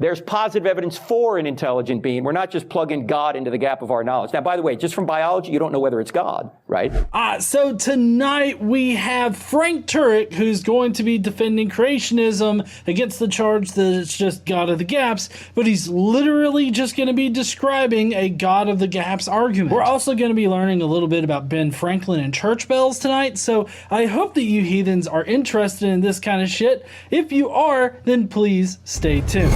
There's positive evidence for an intelligent being. We're not just plugging God into the gap of our knowledge. Now, by the way, just from biology, you don't know whether it's God, right? So tonight we have Frank Turek, who's going to be defending creationism against the charge that it's just God of the gaps, but he's literally just going to be describing a God of the gaps argument. We're also going to be learning a little bit about Ben Franklin and church bells tonight, so I hope that you heathens are interested in this kind of shit. If you are, then please stay tuned.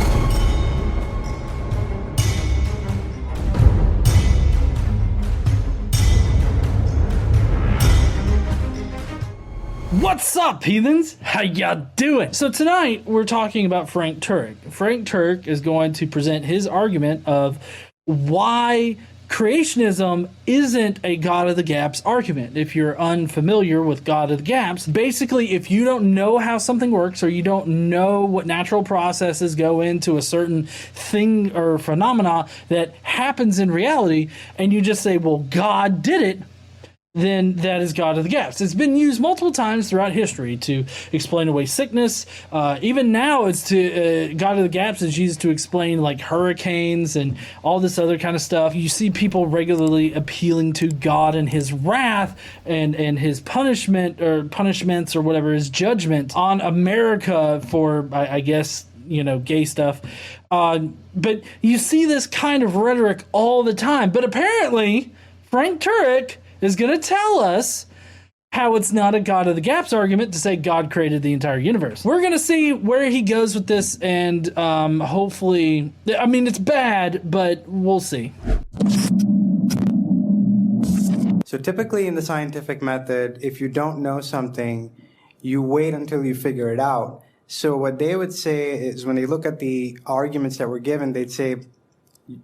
What's up, heathens? How ya doing? So tonight we're talking about Frank Turek. Frank Turek is going to present his argument of why creationism isn't a God of the gaps argument. If you're unfamiliar with God of the gaps, basically if you don't know how something works or you don't know what natural processes go into a certain thing or phenomena that happens in reality, and you just say, well, God did it, then that is God of the gaps. It's been used multiple times throughout history to explain away sickness. Even now, it's to God of the gaps is used to explain like hurricanes and all this other kind of stuff. You see people regularly appealing to God and His wrath and His punishment or punishments or whatever, His judgment on America for, I guess, you know, gay stuff. But you see this kind of rhetoric all the time. But apparently, Frank Turek is going to tell us how it's not a God of the gaps argument to say God created the entire universe. We're going to see where he goes with this, and hopefully, I mean, it's bad, but we'll see. So typically in the scientific method, if you don't know something, you wait until you figure it out. So what they would say is when they look at the arguments that were given, they'd say,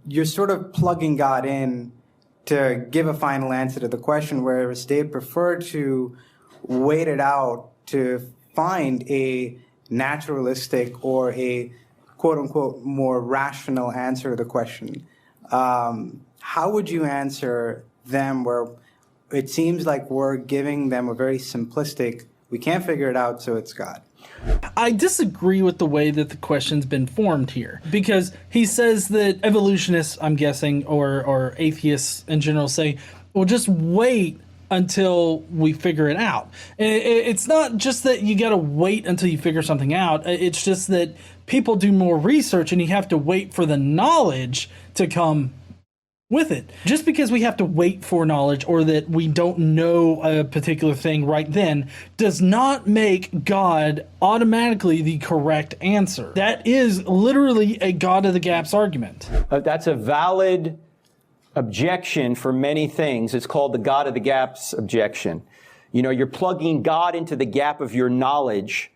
you're sort of plugging God in to give a final answer to the question, whereas they prefer to wait it out to find a naturalistic or a quote-unquote more rational answer to the question. How would you answer them where it seems like we're giving them a very simplistic, we can't figure it out, so it's God? I disagree with the way that the question's been formed here, because he says that evolutionists, I'm guessing, or atheists in general say, well, just wait until we figure it out. And it's not just that you got to wait until you figure something out. It's just that people do more research and you have to wait for the knowledge to come with it. Just because we have to wait for knowledge or that we don't know a particular thing right then does not make God automatically the correct answer. That is literally a God of the gaps argument. That's a valid objection for many things. It's called the God of the gaps objection. You know, you're plugging God into the gap of your knowledge,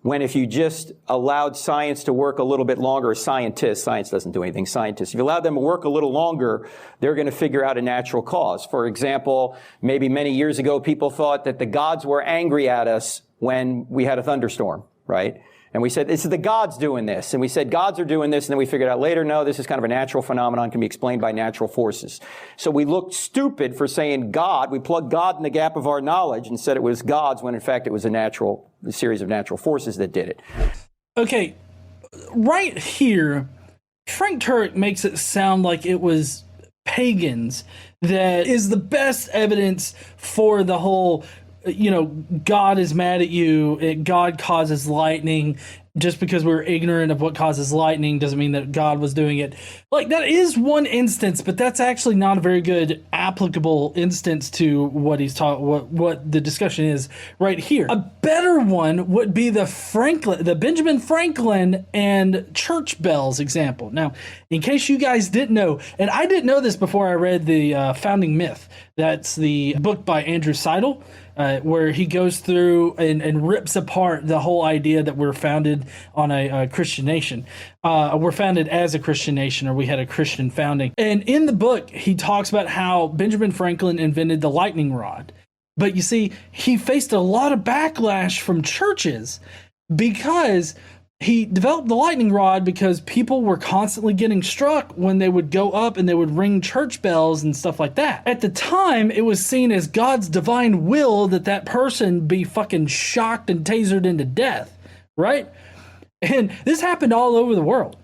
when if you just allowed science to work a little bit longer, science doesn't do anything, scientists, if you allowed them to work a little longer, they're going to figure out a natural cause. For example, maybe many years ago, people thought that the gods were angry at us when we had a thunderstorm, right? And we said, this is the gods doing this. And we said, gods are doing this. And then we figured out later, no, this is kind of a natural phenomenon, can be explained by natural forces. So we looked stupid for saying God. We plugged God in the gap of our knowledge and said it was gods, when in fact it was a series of natural forces that did it. Okay, right here, Frank Turek makes it sound like it was pagans that is the best evidence for the whole, you know, God is mad at you, God causes lightning. Just because we're ignorant of what causes lightning doesn't mean that God was doing it. Like, that is one instance, but that's actually not a very good applicable instance to what he's taught, what the discussion is right here. A better one would be the Benjamin Franklin and church bells example. Now, in case you guys didn't know, and I didn't know this before I read the Founding Myth, that's the book by Andrew Seidel, where he goes through and rips apart the whole idea that we're founded on a Christian nation. We're founded as a Christian nation, or we had a Christian founding. And in the book, he talks about how Benjamin Franklin invented the lightning rod. But you see, he faced a lot of backlash from churches because he developed the lightning rod because people were constantly getting struck when they would go up and they would ring church bells and stuff like that. At the time, it was seen as God's divine will that that person be fucking shocked and tasered into death, right? And this happened all over the world.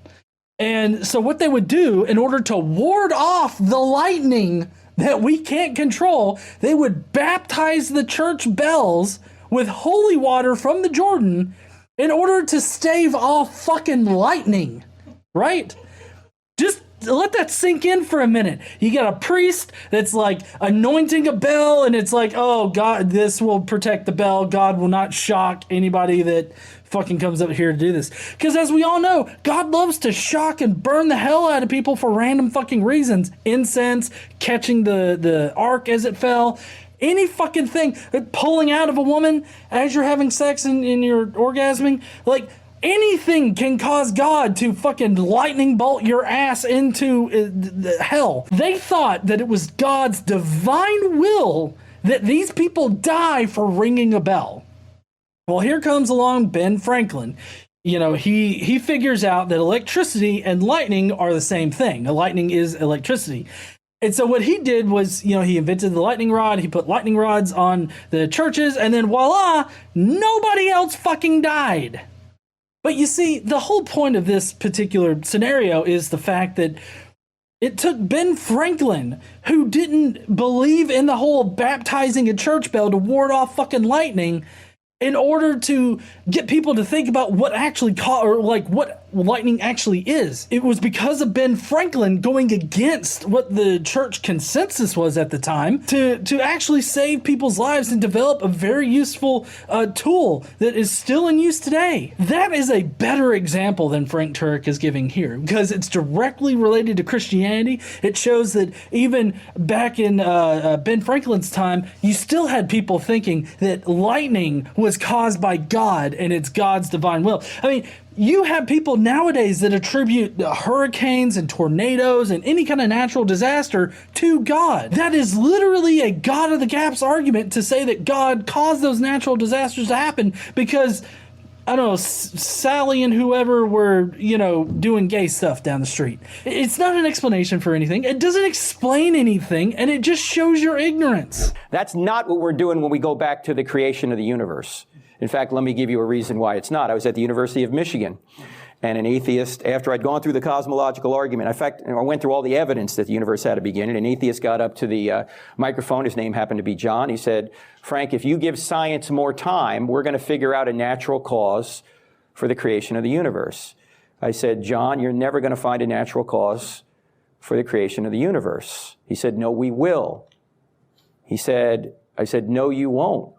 And so what they would do in order to ward off the lightning that we can't control, they would baptize the church bells with holy water from the Jordan in order to stave off fucking lightning, right? Just let that sink in for a minute. You got a priest that's like anointing a bell, and it's like, oh, God, this will protect the bell. God will not shock anybody that fucking comes up here to do this. Because as we all know, God loves to shock and burn the hell out of people for random fucking reasons. Incense, catching the ark as it fell, any fucking thing, pulling out of a woman as you're having sex and you're orgasming, like, anything can cause God to fucking lightning bolt your ass into hell. They thought that it was God's divine will that these people die for ringing a bell. Well, here comes along Ben Franklin. You know, he figures out that electricity and lightning are the same thing. Lightning is electricity. And so what he did was, you know, he invented the lightning rod. He put lightning rods on the churches, and then voila, nobody else fucking died. But you see, the whole point of this particular scenario is the fact that it took Ben Franklin, who didn't believe in the whole baptizing a church bell to ward off fucking lightning, in order to get people to think about what actually what lightning actually is. It was because of Ben Franklin going against what the church consensus was at the time to actually save people's lives and develop a very useful tool that is still in use today. That is a better example than Frank Turek is giving here, because it's directly related to Christianity. It shows that even back in Ben Franklin's time, you still had people thinking that lightning was caused by God and it's God's divine will. I mean, you have people nowadays that attribute hurricanes and tornadoes and any kind of natural disaster to God. That is literally a God of the gaps argument to say that God caused those natural disasters to happen because, I don't know, Sally and whoever were, you know, doing gay stuff down the street. It's not an explanation for anything. It doesn't explain anything, and it just shows your ignorance. That's not what we're doing when we go back to the creation of the universe. In fact, let me give you a reason why it's not. I was at the University of Michigan, and an atheist, after I'd gone through the cosmological argument, in fact, I went through all the evidence that the universe had a beginning, an atheist got up to the microphone. His name happened to be John. He said, Frank, if you give science more time, we're going to figure out a natural cause for the creation of the universe. I said, John, you're never going to find a natural cause for the creation of the universe. He said, no, we will. I said, no, you won't.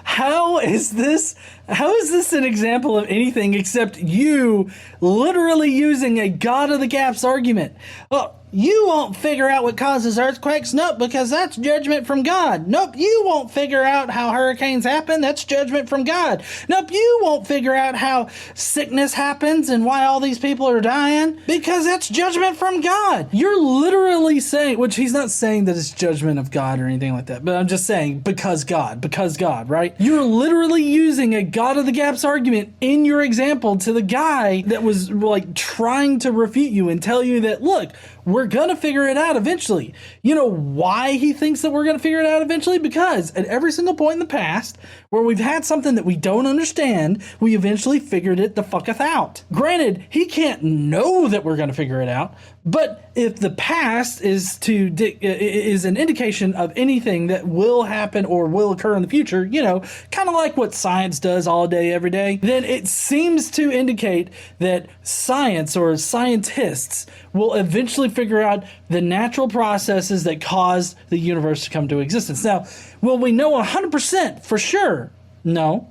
How is this an example of anything except you literally using a God of the gaps argument? Oh, you won't figure out what causes earthquakes? Nope, because that's judgment from God. Nope, you won't figure out how hurricanes happen. That's judgment from God. Nope, you won't figure out how sickness happens and why all these people are dying, because that's judgment from God. You're literally saying, which he's not saying that it's judgment of God or anything like that, but I'm just saying because God, right? You're literally using a God of the gaps argument in your example to the guy that was like trying to refute you and tell you that, look, we're going to figure it out eventually. You know why he thinks that we're going to figure it out eventually? Because at every single point in the past where we've had something that we don't understand, we eventually figured it the fucketh out. Granted, he can't know that we're going to figure it out, but if the past is an indication of anything that will happen or will occur in the future, you know, kind of like what science does all day, every day, then it seems to indicate that science or scientists will eventually figure out the natural processes that caused the universe to come to existence. Now, will we know 100% for sure? No.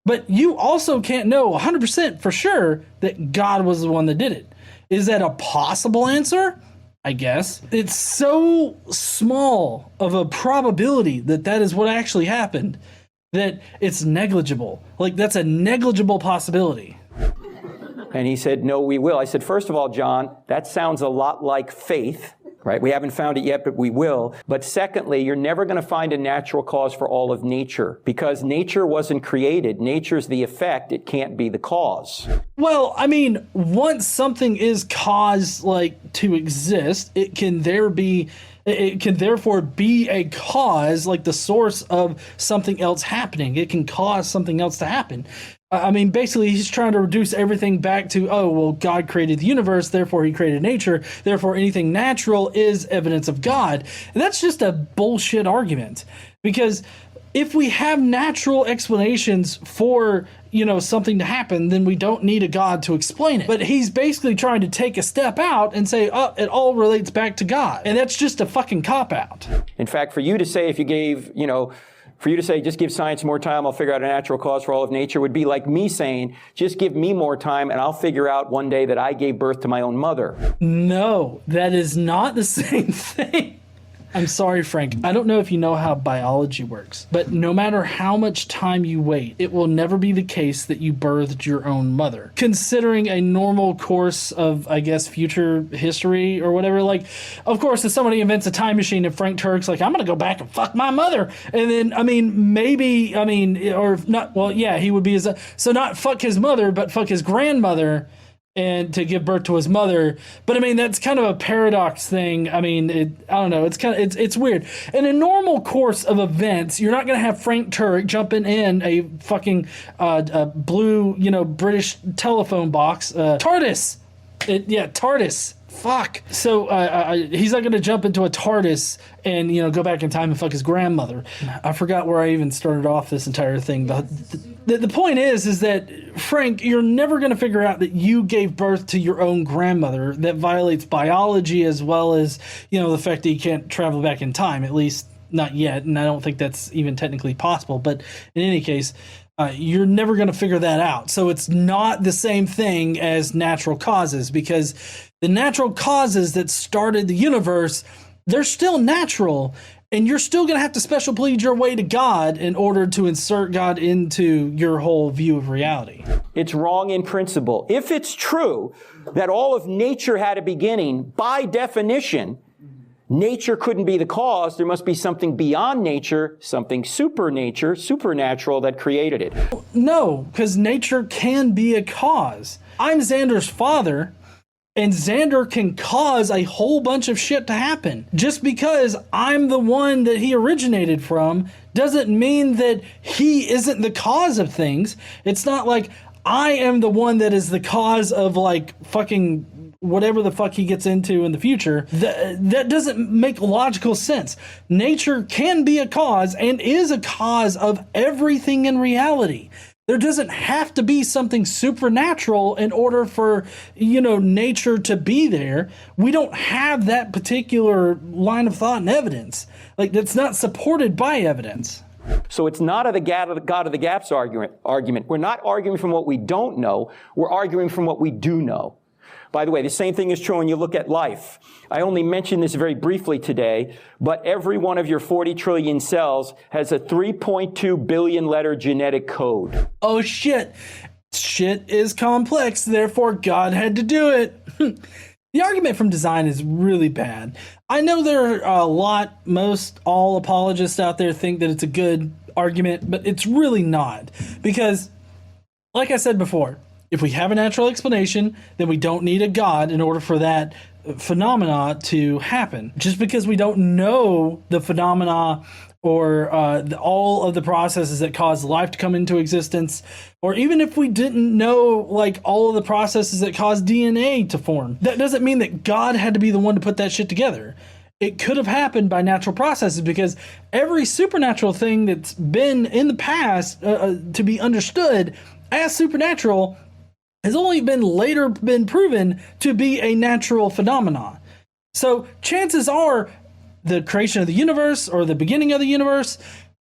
But you also can't know 100% for sure that God was the one that did it. Is that a possible answer? I guess. It's so small of a probability that that is what actually happened that it's negligible. Like, that's a negligible possibility. And he said, no, we will. I said, first of all, John, that sounds a lot like faith, right? We haven't found it yet, but we will. But secondly, you're never going to find a natural cause for all of nature because nature wasn't created. Nature's the effect. It can't be the cause. Well, I mean, once something is caused, like, to exist, it can therefore be a cause, like the source of something else happening. It can cause something else to happen. I mean, basically, he's trying to reduce everything back to, oh, well, God created the universe, therefore he created nature, therefore anything natural is evidence of God. And that's just a bullshit argument. Because if we have natural explanations for, something to happen, then we don't need a God to explain it. But he's basically trying to take a step out and say, oh, it all relates back to God. And that's just a fucking cop-out. In fact, for you to say, for you to say, just give science more time, I'll figure out a natural cause for all of nature, would be like me saying, just give me more time and I'll figure out one day that I gave birth to my own mother. No, that is not the same thing. I'm sorry, Frank. I don't know if you know how biology works, but no matter how much time you wait, it will never be the case that you birthed your own mother. Considering a normal course of, I guess, future history or whatever, like, of course, if somebody invents a time machine and Frank Turek's like, I'm going to go back and fuck my mother. And then, or not, well, yeah, he would be so not fuck his mother, but fuck his grandmother and to give birth to his mother. But I mean, that's kind of a paradox thing. I mean, I don't know. It's weird. In a normal course of events, you're not going to have Frank Turek jumping in a fucking blue, British telephone box. TARDIS. TARDIS. Fuck. So he's not going to jump into a TARDIS and, go back in time and fuck his grandmother. I forgot where I even started off this entire thing. The point is that, Frank, you're never going to figure out that you gave birth to your own grandmother. That violates biology as well as, the fact that you can't travel back in time, at least not yet. And I don't think that's even technically possible. But in any case, you're never going to figure that out. So it's not the same thing as natural causes, because the natural causes that started the universe, they're still natural, and you're still going to have to special plead your way to God in order to insert God into your whole view of reality. It's wrong in principle. If it's true that all of nature had a beginning, by definition, nature couldn't be the cause. There must be something beyond nature, something supernatural that created it. No, because nature can be a cause. I'm Xander's father, and Xander can cause a whole bunch of shit to happen. Just because I'm the one that he originated from doesn't mean that he isn't the cause of things. It's not like I am the one that is the cause of fucking whatever the fuck he gets into in the future. That doesn't make logical sense. Nature can be a cause and is a cause of everything in reality. There doesn't have to be something supernatural in order for, nature to be there. We don't have that particular line of thought and evidence. That's not supported by evidence. So it's not a God of the gaps argument. We're not arguing from what we don't know. We're arguing from what we do know. By the way, the same thing is true when you look at life. I only mentioned this very briefly today, but every one of your 40 trillion cells has a 3.2 billion letter genetic code. Oh shit. Shit is complex, therefore God had to do it. The argument from design is really bad. I know there are all apologists out there think that it's a good argument, but it's really not. Because, like I said before, if we have a natural explanation, then we don't need a God in order for that phenomena to happen. Just because we don't know the phenomena or all of the processes that cause life to come into existence, or even if we didn't know all of the processes that cause DNA to form, that doesn't mean that God had to be the one to put that shit together. It could have happened by natural processes, because every supernatural thing that's been in the past to be understood as supernatural has only later been proven to be a natural phenomenon. So chances are the creation of the universe or the beginning of the universe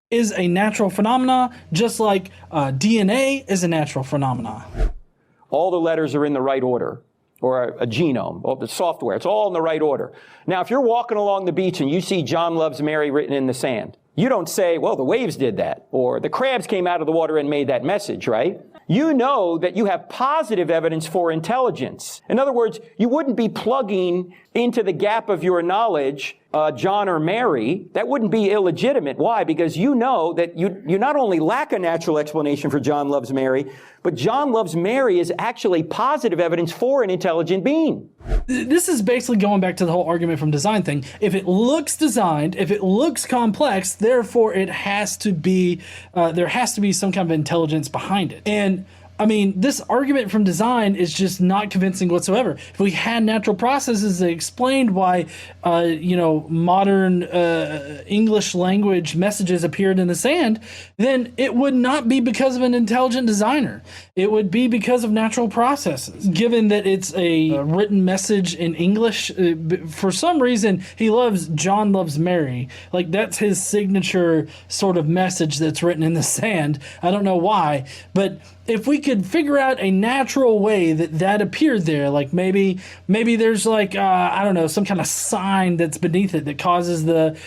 is a natural phenomena, just like DNA is a natural phenomena. All the letters are in the right order, or a genome, or the software. It's all in the right order. Now, if you're walking along the beach and you see John loves Mary written in the sand, you don't say, well, the waves did that, or the crabs came out of the water and made that message, right? You know that you have positive evidence for intelligence. In other words, you wouldn't be plugging into the gap of your knowledge John or Mary. That wouldn't be illegitimate. Why? Because you know that you not only lack a natural explanation for John loves Mary, but John loves Mary is actually positive evidence for an intelligent being. This is basically going back to the whole argument from design thing. If it looks designed, if it looks complex, therefore it has to be, there has to be some kind of intelligence behind it. And I mean, this argument from design is just not convincing whatsoever. If we had natural processes that explained why, modern English language messages appeared in the sand, then it would not be because of an intelligent designer. It would be because of natural processes. Given that it's a written message in English, for some reason, John loves Mary. Like, that's his signature sort of message that's written in the sand. I don't know why, but if we could figure out a natural way that appeared there, like maybe there's like, I don't know, some kind of sign that's beneath it that causes the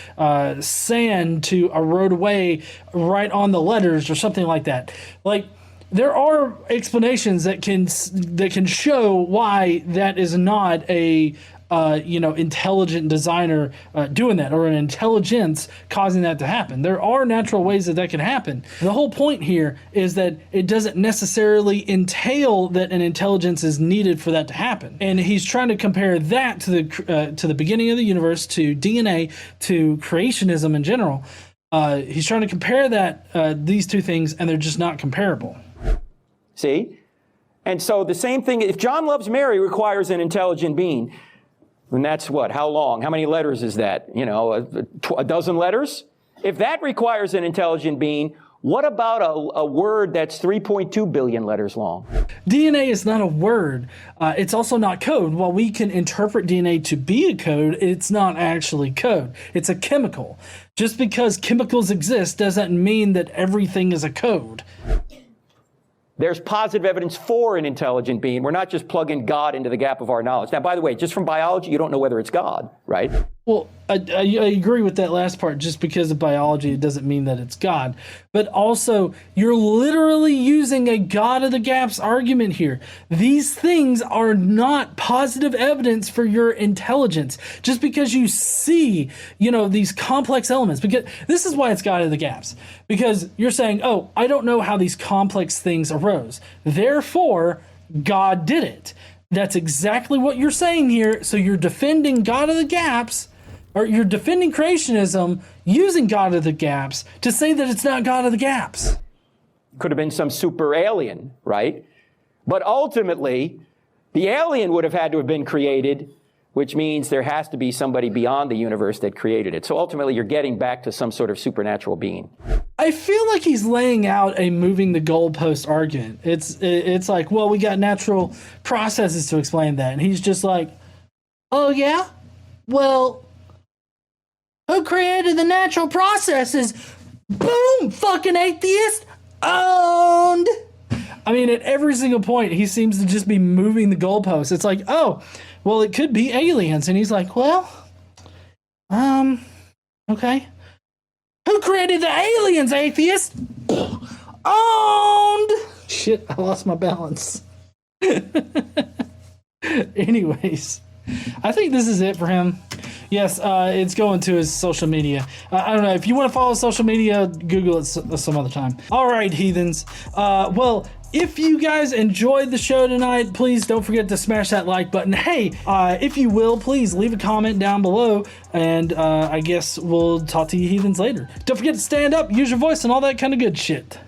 sand to erode away right on the letters or something like that. Like, there are explanations that can show why that is not a intelligent designer doing that, or an intelligence causing that to happen. There are natural ways that can happen. The whole point here is that it doesn't necessarily entail that an intelligence is needed for that to happen. And he's trying to compare that to the beginning of the universe, to DNA, to creationism in general. He's trying to compare these two things, and they're just not comparable. See? And so the same thing, if John loves Mary requires an intelligent being, and that's what? How long? How many letters is that? A dozen letters? If that requires an intelligent being, what about a word that's 3.2 billion letters long? DNA is not a word. It's also not code. While we can interpret DNA to be a code, it's not actually code. It's a chemical. Just because chemicals exist doesn't mean that everything is a code. There's positive evidence for an intelligent being. We're not just plugging God into the gap of our knowledge. Now, by the way, just from biology, you don't know whether it's God, right? Well, I agree with that last part. Just because of biology, it doesn't mean that it's God. But also, you're literally using a God of the gaps argument here. These things are not positive evidence for your intelligence. Just because you see, these complex elements. Because this is why it's God of the gaps. Because you're saying, oh, I don't know how these complex things arose. Therefore, God did it. That's exactly what you're saying here. So you're defending God of the gaps, or you're defending creationism using God of the gaps to say that it's not God of the gaps. Could have been some super alien, right? But ultimately, the alien would have had to have been created, which means there has to be somebody beyond the universe that created it. So ultimately, you're getting back to some sort of supernatural being. I feel like he's laying out a moving the goalpost argument. It's like, well, we got natural processes to explain that. And he's just like, oh, yeah? Well, who created the natural processes? Boom! Fucking atheist! Owned! I mean, at every single point, he seems to just be moving the goalposts. It's like, oh, well, it could be aliens. And he's like, well, okay. Who created the aliens, atheist? Owned! Shit, I lost my balance. Anyways, I think this is it for him. Yes, it's going to his social media. I don't know. If you want to follow social media, Google it some other time. All right, heathens. Well, if you guys enjoyed the show tonight, please don't forget to smash that like button. Hey, if you will, please leave a comment down below, and I guess we'll talk to you heathens later. Don't forget to stand up, use your voice, and all that kind of good shit.